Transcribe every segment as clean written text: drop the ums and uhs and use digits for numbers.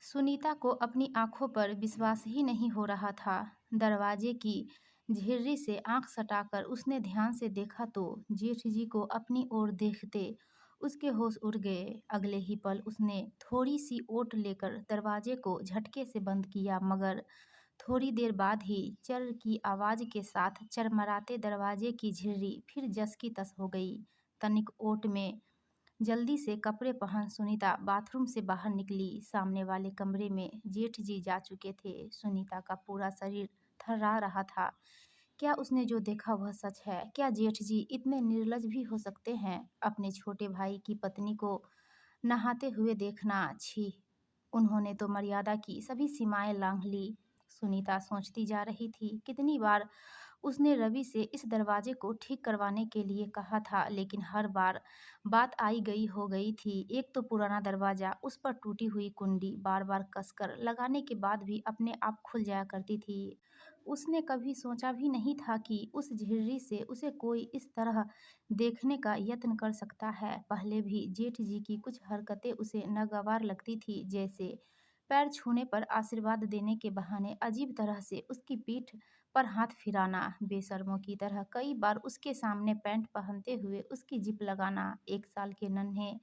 सुनीता को अपनी आंखों पर विश्वास ही नहीं हो रहा था। दरवाजे की झिर्री से आंख सटाकर उसने ध्यान से देखा तो जेठ जी को अपनी ओर देखते उसके होश उड़ गए। अगले ही पल उसने थोड़ी सी ओट लेकर दरवाजे को झटके से बंद किया, मगर थोड़ी देर बाद ही चर की आवाज के साथ चरमराते दरवाजे की झिर्री फिर जस की तस हो गई। तनिक ओट में जल्दी से कपड़े पहन सुनीता बाथरूम से बाहर निकली। सामने वाले कमरे में जेठ जी जा चुके थे। सुनीता का पूरा शरीर थर्रा रहा था। क्या उसने जो देखा वह सच है? क्या जेठ जी इतने निर्लज भी हो सकते हैं? अपने छोटे भाई की पत्नी को नहाते हुए देखना, छी! उन्होंने तो मर्यादा की सभी सीमाएं लांघ ली। सुनीता सोचती जा रही थी, कितनी बार उसने रवि से इस दरवाजे को ठीक करवाने के लिए कहा था, लेकिन हर बार बात आई गई हो गई थी। एक तो पुराना दरवाजा, उस पर टूटी हुई कुंडी बार बार कसकर लगाने के बाद भी अपने आप खुल जाया करती थी। उसने कभी सोचा भी नहीं था कि उस झिर्री से उसे कोई इस तरह देखने का यत्न कर सकता है। पहले भी जेठ जी की कुछ हरकतें उसे नागवार लगती थी, जैसे पैर छूने पर आशीर्वाद देने के बहाने अजीब तरह से उसकी पीठ पर हाथ फिराना, बेशर्मों की तरह कई बार उसके सामने पैंट पहनते हुए उसकी जिप लगाना, 1 साल के नन्हे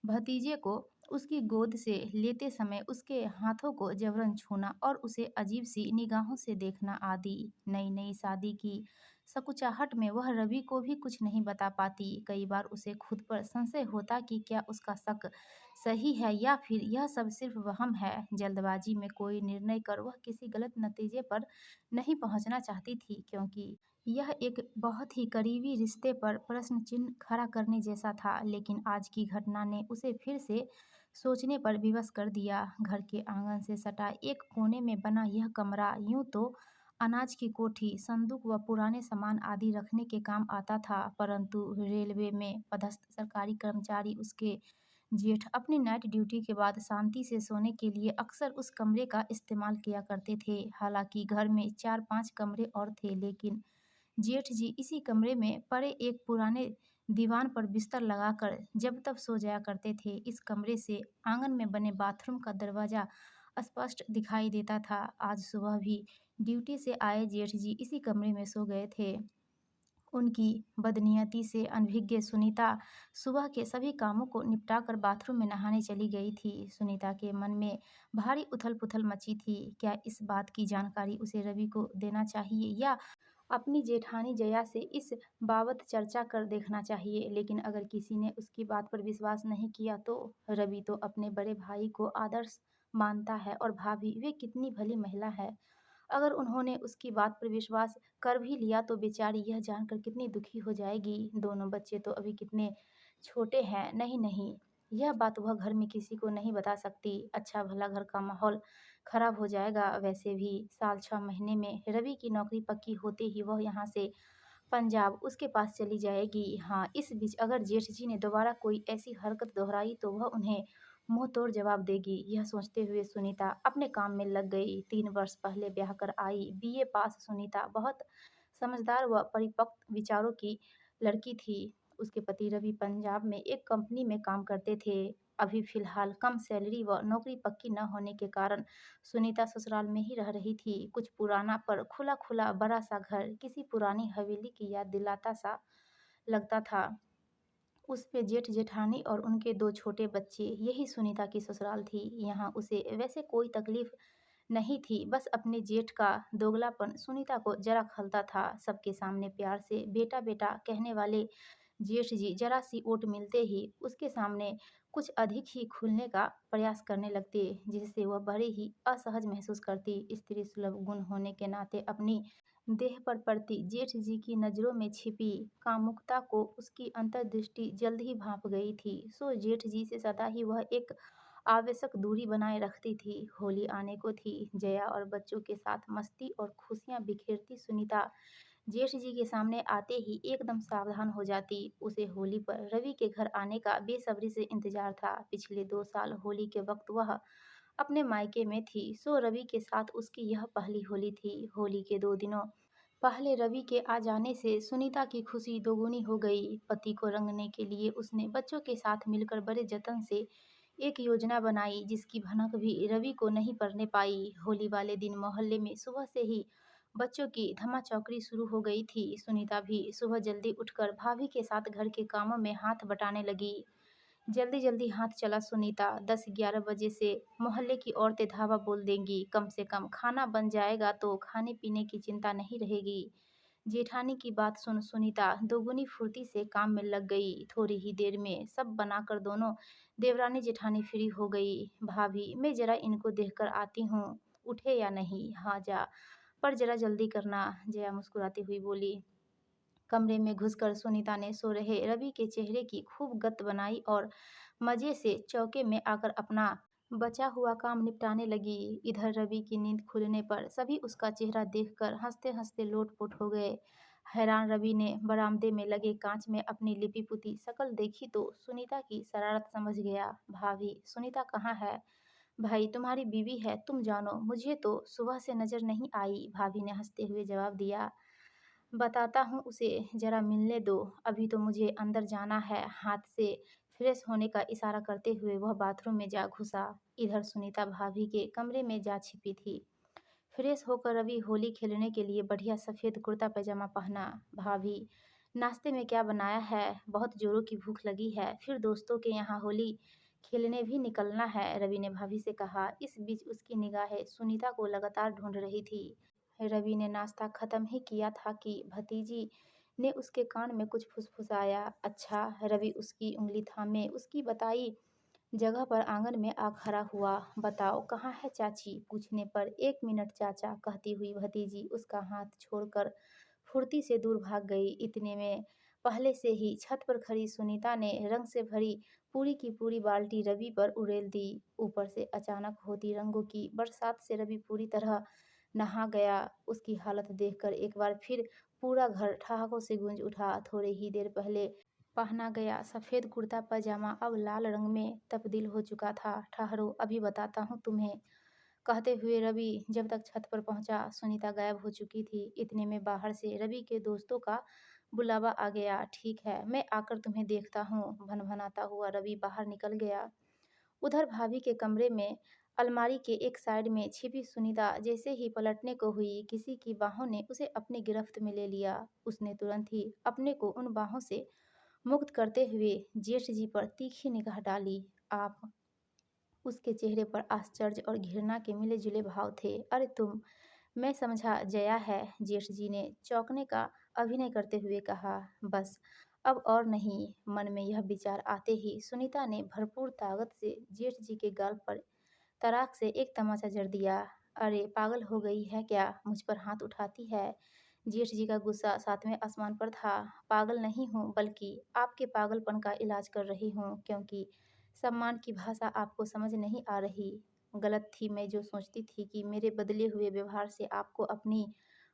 भतीजे को उसकी गोद से लेते समय उसके हाथों को जबरन छूना और उसे अजीब सी निगाहों से देखना आदि। नई नई शादी की सकुचाहट में वह रवि को भी कुछ नहीं बता पाती। कई बार उसे खुद पर संशय होता कि क्या उसका शक सही है या फिर यह सब सिर्फ वहम है। जल्दबाजी में कोई निर्णय कर वह किसी गलत नतीजे पर नहीं पहुंचना चाहती थी, क्योंकि यह एक बहुत ही करीबी रिश्ते पर प्रश्न चिन्ह खड़ा करने जैसा था। लेकिन आज की घटना ने उसे फिर से सोचने पर विवश कर दिया। घर के आंगन से सटा एक कोने में बना यह कमरा यूं तो अनाज की कोठी, संदूक व पुराने सामान आदि रखने के काम आता था, परंतु रेलवे में पदस्थ सरकारी कर्मचारी उसके जेठ अपनी नाइट ड्यूटी के बाद शांति से सोने के लिए अक्सर उस कमरे का इस्तेमाल किया करते थे। हालांकि घर में 4-5 कमरे और थे, लेकिन जेठ जी इसी कमरे में पड़े एक पुराने दीवान पर बिस्तर लगाकर जब तब सो जाया करते थे। इस कमरे से आंगन में बने बाथरूम का दरवाजा स्पष्ट दिखाई देता था। आज सुबह भी ड्यूटी से आए जेठ जी इसी कमरे में सो गए थे। उनकी बदनीयती से अनभिज्ञ सुनीता सुबह के सभी कामों को निपटाकर बाथरूम में नहाने चली गई थी। सुनीता के मन में भारी उथल-पुथल मची थी। क्या इस बात की जानकारी उसे रवि को देना चाहिए या अपनी जेठानी जया से इस बाबत चर्चा कर देखना चाहिए? लेकिन अगर किसी ने उसकी बात पर विश्वास नहीं किया तो? रवि तो अपने बड़े भाई को आदर्श मानता है, और भाभी, वे कितनी भली महिला है। अगर उन्होंने उसकी बात पर विश्वास कर भी लिया तो बेचारी यह जानकर कितनी दुखी हो जाएगी। दोनों बच्चे तो अभी कितने छोटे हैं। नहीं नहीं, यह बात वह घर में किसी को नहीं बता सकती। अच्छा भला घर का माहौल खराब हो जाएगा। वैसे भी साल 6 महीने में रवि की नौकरी पक्की होते ही वह यहाँ से पंजाब उसके पास चली जाएगी। हाँ, इस बीच अगर जेठ जी ने दोबारा कोई ऐसी हरकत दोहराई तो वह उन्हें मुंह तोड़ जवाब देगी। यह सोचते हुए सुनीता अपने काम में लग गई। 3 वर्ष पहले ब्याह कर आई बीए पास सुनीता बहुत समझदार व परिपक्व विचारों की लड़की थी। उसके पति रवि पंजाब में एक कंपनी में काम करते थे। अभी फिलहाल कम सैलरी व नौकरी पक्की न होने के कारण सुनीता ससुराल में ही रह रही थी। कुछ पुराना पर खुला खुला बड़ा सा घर किसी पुरानी हवेली की याद दिलाता सा लगता था। उस पे जेठ जेठानी और उनके 2 छोटे बच्चे, यही सुनीता की ससुराल थी। यहाँ उसे वैसे कोई तकलीफ नहीं थी, बस अपने जेठ का दोगलापन सुनीता को जरा खलता था। सबके सामने प्यार से बेटा बेटा कहने वाले जेठ जी जरा सी ओट मिलते ही उसके सामने कुछ अधिक ही खुलने का प्रयास करने लगते, जिससे वह बड़े ही असहज महसूस करती। स्त्री सुलभ गुण होने के नाते अपनी देह पर पड़ती जेठ जी की नज़रों में छिपी कामुकता को उसकी अंतर्दृष्टि जल्द ही भांप गई थी। सो जेठ जी से सदा ही वह एक आवश्यक दूरी बनाए रखती थी। होली आने को थी। जया और बच्चों के साथ मस्ती और खुशियां बिखेरती सुनीता जेठ जी के सामने आते ही एकदम सावधान हो जाती। उसे होली पर रवि के घर आने का बेसब्री से इंतजार था। पिछले 2 साल होली के वक्त वह अपने मायके में थी, सो रवि के साथ उसकी यह पहली होली थी। होली के 2 दिनों पहले रवि के आ जाने से सुनीता की खुशी दोगुनी हो गई। पति को रंगने के लिए उसने बच्चों के साथ मिलकर बड़े जतन से एक योजना बनाई जिसकी भनक भी रवि को नहीं पड़ने पाई। होली वाले दिन मोहल्ले में सुबह से ही बच्चों की धमाचौकड़ी शुरू हो गई थी। सुनीता भी सुबह जल्दी उठकर भाभी के साथ घर के कामों में हाथ बटाने लगी। जल्दी जल्दी हाथ चला सुनीता, 10-11 बजे से मोहल्ले की औरतें धावा बोल देंगी। कम से कम खाना बन जाएगा तो खाने पीने की चिंता नहीं रहेगी। जेठानी की बात सुन सुनीता दोगुनी फुर्ती से काम में लग गई। थोड़ी ही देर में सब बनाकर दोनों देवरानी जेठानी फ्री हो गई। भाभी, मैं जरा इनको देखकर आती हूँ, उठे या नहीं? हाँ जा, पर जरा जल्दी करना, जया मुस्कुराती हुई बोली। कमरे में घुसकर सुनीता ने सो रहे रवि के चेहरे की खूब गत बनाई और मजे से चौके में आकर अपना बचा हुआ काम निपटाने लगी। इधर रवि की नींद खुलने पर सभी उसका चेहरा देखकर हंसते हंसते लोटपोट हो गए। हैरान रवि ने बरामदे में लगे कांच में अपनी लिपि पुती शक्ल देखी तो सुनीता की शरारत समझ गया। भाभी, सुनीता कहाँ है? भाई, तुम्हारी बीवी है, तुम जानो, मुझे तो सुबह से नजर नहीं आई। भाभी ने हंसते हुए जवाब दिया। बताता हूँ उसे, जरा मिलने दो, अभी तो मुझे अंदर जाना है। हाथ से फ्रेश होने का इशारा करते हुए वह बाथरूम में जा घुसा। इधर सुनीता भाभी के कमरे में जा छिपी थी। फ्रेश होकर रवि होली खेलने के लिए बढ़िया सफ़ेद कुर्ता पैजामा पहना। भाभी, नाश्ते में क्या बनाया है? बहुत जोरों की भूख लगी है, फिर दोस्तों के यहाँ होली खेलने भी निकलना है, रवि ने भाभी से कहा। इस बीच उसकी निगाहें सुनीता को लगातार ढूंढ रही थी। रवि ने नाश्ता खत्म ही किया था कि भतीजी ने उसके कान में कुछ फुसफुसाया। अच्छा, रवि उसकी उंगली थामे उसकी बताई जगह पर आंगन में आ खड़ा हुआ। बताओ कहाँ है चाची? पूछने पर 1 मिनट चाचा कहती हुई भतीजी उसका हाथ छोड़कर फुर्ती से दूर भाग गई। इतने में पहले से ही छत पर खड़ी सुनीता ने रंग से भरी पूरी की पूरी बाल्टी रवि पर उड़ेल दी। ऊपर से अचानक होती रंगों की बरसात से रवि पूरी तरह नहा गया। उसकी हालत देखकर एक बार फिर पूरा घर ठहाकों से गूंज उठा। थोड़ी ही देर पहले पहना गया सफ़ेद कुर्ता पजामा अब लाल रंग में तब्दील हो चुका था। ठहरो, अभी बताता हूँ तुम्हें, कहते हुए रवि जब तक छत पर पहुंचा सुनीता गायब हो चुकी थी। इतने में बाहर से रवि के दोस्तों का बुलावा आ गया। ठीक है, मैं आकर तुम्हें देखता हूँ, भनभनाता हुआ रवि बाहर निकल गया। उधर भाभी के कमरे में अलमारी के एक साइड में छिपी सुनीता जैसे ही पलटने को हुई, किसी की बाहों ने उसे अपनी गिरफ्त में ले लिया। उसने तुरंत ही अपने को उन बाहों से मुक्त करते हुए जेठ जी पर तीखी निगाह डाली। आप? उसके चेहरे पर आश्चर्य और घृणा के मिले-जुले भाव थे। अरे तुम, मैं समझा जया है, जेठ जी ने चौंकने का अभिनय करते हुए कहा। बस, अब और नहीं। मन में यह विचार आते ही सुनीता ने भरपूर ताकत से जेठ जी के गाल पर तराक से एक तमाचा जड़ दिया। अरे पागल हो गई है क्या, मुझ पर हाथ उठाती है? जेठ जी का गुस्सा सातवें आसमान पर था। पागल नहीं हूँ, बल्कि आपके पागलपन का इलाज कर रही हूँ, क्योंकि सम्मान की भाषा आपको समझ नहीं आ रही। गलत थी मैं जो सोचती थी कि मेरे बदले हुए व्यवहार से आपको अपनी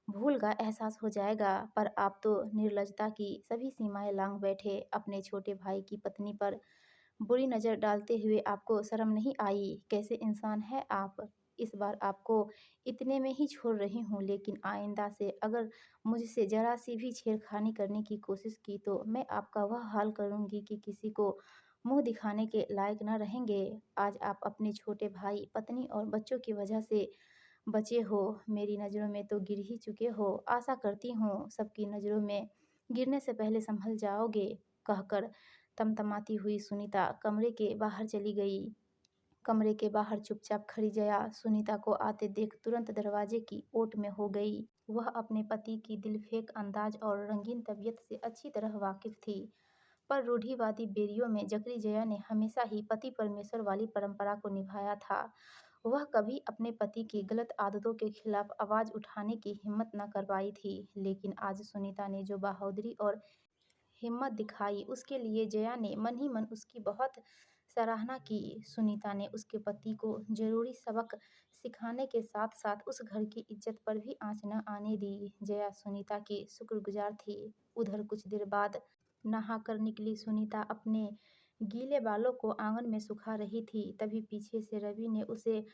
भूल का एहसास हो जाएगा, पर आप तो निर्लजता की सभी सीमाएं लांघ बैठे। अपने छोटे भाई की पत्नी पर बुरी नज़र डालते हुए आपको शर्म नहीं आई? कैसे इंसान हैं आप? इस बार आपको इतने में ही छोड़ रही हूँ, लेकिन आइंदा से अगर मुझसे ज़रा सी भी छेड़खानी करने की कोशिश की तो मैं आपका वह हाल करूँगी कि किसी को मुँह दिखाने के लायक न रहेंगे। आज आप अपने छोटे भाई, पत्नी और बच्चों की वजह से बचे हो, मेरी नज़रों में तो गिर ही चुके हो। आशा करती हूँ सबकी नज़रों में गिरने से पहले संभल जाओगे, कहकर तमतमाती हुई सुनीता कमरे के बाहर चली गई। कमरे के बाहर चुपचाप खड़ी जया सुनीता को आते देख तुरंत दरवाजे की ओट में हो गई। वह अपने पति की दिलफेक अंदाज और रंगीन तबीयत से अच्छी तरह वाकिफ थी, पर रूढ़िवादी बेरियों में जकड़ी जया ने हमेशा ही पति परमेश्वर वाली परंपरा को निभाया था। वह कभी अपने पति की गलत आदतों के खिलाफ आवाज उठाने की हिम्मत न कर पाई थी, लेकिन आज सुनीता ने जो बहादुरी और हिम्मत दिखाई उसके लिए जया ने मन ही मन उसकी बहुत सराहना की। सुनीता ने उसके पति को जरूरी सबक सिखाने के साथ साथ उस घर की इज्जत पर भी आंच न आने दी। जया सुनीता की शुक्रगुजार थी। उधर कुछ देर बाद नहाकर निकली सुनीता अपने गीले बालों को आंगन में सुखा रही थी, तभी पीछे से रवि ने उसे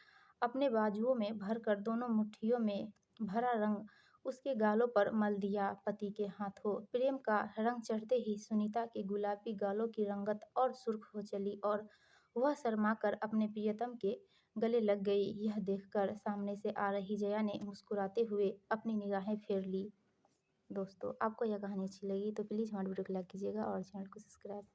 अपने बाजुओं में भरकर दोनों मुट्ठियों में भरा रंग उसके गालों पर मल दिया। पति के हाथों प्रेम का रंग चढ़ते ही सुनीता के गुलाबी गालों की रंगत और सुर्ख हो चली और वह शर्माकर अपने प्रियतम के गले लग गई। यह देखकर सामने से आ रही जया ने मुस्कुराते हुए अपनी निगाहें फेर ली। दोस्तों, आपको यह कहानी अच्छी लगी तो प्लीज़ हमारे वीडियो को लाइक कीजिएगा और चैनल को सब्सक्राइब